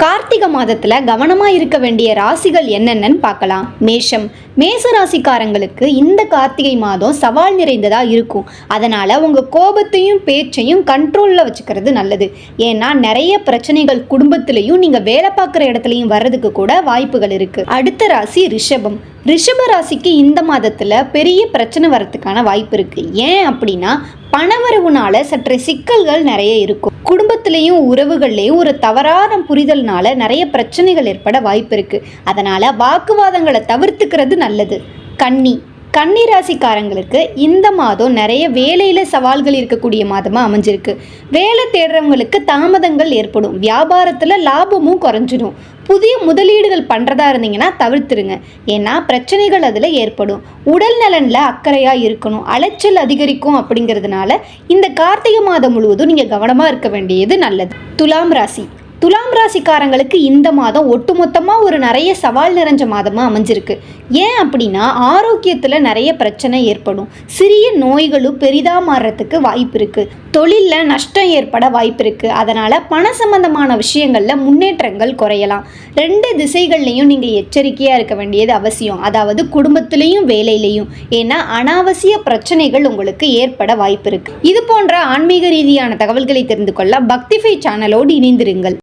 கார்த்திகை மாதத்துல கவனமா இருக்க வேண்டிய ராசிகள் என்னென்னு பார்க்கலாம். மேஷ ராசிக்காரங்களுக்கு இந்த கார்த்திகை மாதம் சவால் நிறைந்ததா இருக்கும். அதனால உங்க கோபத்தையும் பேச்சையும் கண்ட்ரோல்ல வச்சுக்கிறது நல்லது. ஏன்னா நிறைய பிரச்சனைகள் குடும்பத்திலையும் நீங்க வேலை பார்க்குற இடத்துலையும் வர்றதுக்கு கூட வாய்ப்புகள் இருக்கு. அடுத்த ராசி ரிஷப ராசிக்கு இந்த மாதத்துல பெரிய பிரச்சனை வர்றதுக்கான வாய்ப்பு இருக்கு. ஏன் அப்படின்னா பணவரவுனால சற்று சிக்கல்கள் நிறைய இருக்கும். குடும்பத்திலையும் உறவுகள்லையும் ஒரு தவறான புரிதல்னால நிறைய பிரச்சனைகள் ஏற்பட வாய்ப்பு இருக்கு. அதனால வாக்குவாதங்களை தவிர்த்துக்கிறது நல்லது. கன்னி ராசிக்காரங்களுக்கு இந்த மாதம் நிறைய வேலையில சவால்கள் இருக்கக்கூடிய மாதமா அமைஞ்சிருக்கு. வேலை தேடுறவங்களுக்கு தாமதங்கள் ஏற்படும். வியாபாரத்துல லாபமும் குறைஞ்சிடும். புதிய முதலீடுகள் பண்ணுறதா இருந்தீங்கன்னா தவிர்த்துருங்க. ஏன்னா பிரச்சனைகள் அதில் ஏற்படும். உடல் நலனில் அக்கறையாக இருக்கணும். அலைச்சல் அதிகரிக்கும். அப்படிங்கிறதுனால இந்த கார்த்திகை மாதம் முழுவதும் நீங்கள் கவனமாக இருக்க வேண்டியது நல்லது. துலாம் ராசிக்காரங்களுக்கு இந்த மாதம் ஒட்டுமொத்தமாக ஒரு நிறைய சவால் நிறைஞ்ச மாதமாக அமைஞ்சிருக்கு. ஏன் அப்படின்னா ஆரோக்கியத்தில் நிறைய பிரச்சனை ஏற்படும். சிறிய நோய்களும் பெரிதாக மாறுறதுக்கு வாய்ப்பு இருக்குது. தொழிலில் நஷ்டம் ஏற்பட வாய்ப்பு இருக்குது. அதனால் பண சம்பந்தமான விஷயங்களில் முன்னேற்றங்கள் குறையலாம். 2 திசைகள்லையும் நீங்கள் எச்சரிக்கையாக இருக்க வேண்டியது அவசியம். அதாவது குடும்பத்திலையும் வேலையிலையும். ஏன்னா அனாவசிய பிரச்சனைகள் உங்களுக்கு ஏற்பட வாய்ப்பு இருக்குது. இது போன்ற ஆன்மீக ரீதியான தகவல்களை தெரிந்து கொள்ள பக்திஃபை சேனலோடு இணைந்திருங்கள்.